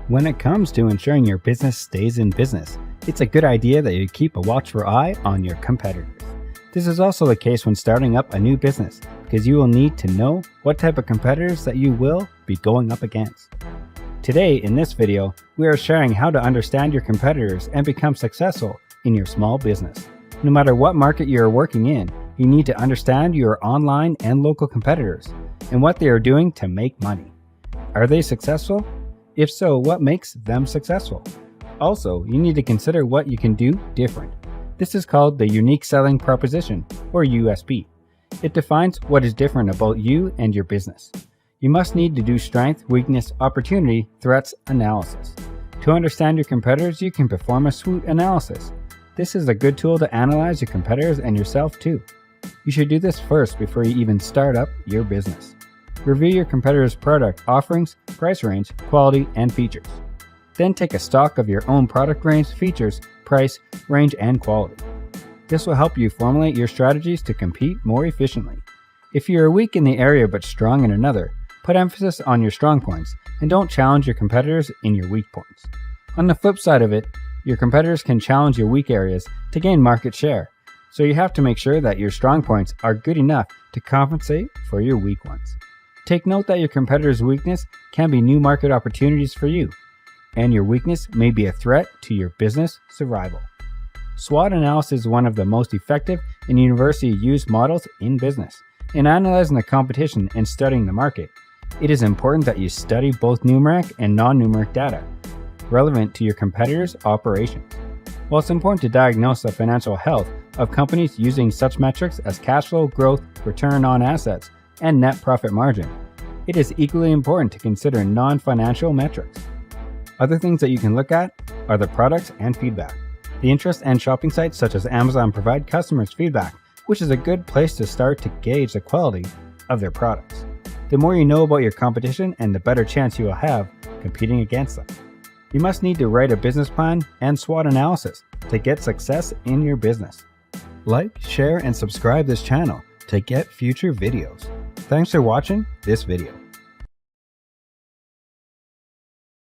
When it comes to ensuring your business stays in business, it's a good idea that you keep a watchful eye on your competitors. This is also the case when starting up a new business, because you will need to know what type of competitors that you will be going up against. Today, in this video, we are sharing how to understand your competitors and become successful in your small business. No matter what market you are working in, you need to understand your online and local competitors and what they are doing to make money. Are they successful? If so, what makes them successful? Also, you need to consider what you can do different. This is called the Unique Selling Proposition, or USP. It defines what is different about you and your business. You must need to do strength, weakness, opportunity, threats analysis. To understand your competitors, you can perform a SWOT analysis. This is a good tool to analyze your competitors and yourself too. You should do this first before you even start up your business. Review your competitors' product offerings, price range, quality, and features. Then take a stock of your own product range, features, price, range, and quality. This will help you formulate your strategies to compete more efficiently. If you are weak in the area but strong in another, put emphasis on your strong points and don't challenge your competitors in your weak points. On the flip side of it, your competitors can challenge your weak areas to gain market share, so you have to make sure that your strong points are good enough to compensate for your weak ones. Take note that your competitor's weakness can be new market opportunities for you, and your weakness may be a threat to your business survival. SWOT analysis is one of the most effective and university-used models in business. In analyzing the competition and studying the market, it is important that you study both numeric and non-numeric data relevant to your competitors' operations. While it's important to diagnose the financial health of companies using such metrics as cash flow, growth, return on assets, and net profit margin, it is equally important to consider non-financial metrics. Other things that you can look at are the products and feedback. The interest and shopping sites such as Amazon provide customers feedback, which is a good place to start to gauge the quality of their products. The more you know about your competition and the better chance you will have competing against them. You must need to write a business plan and SWOT analysis to get success in your business. Like, share, and subscribe this channel to get future videos. Thanks for watching this video.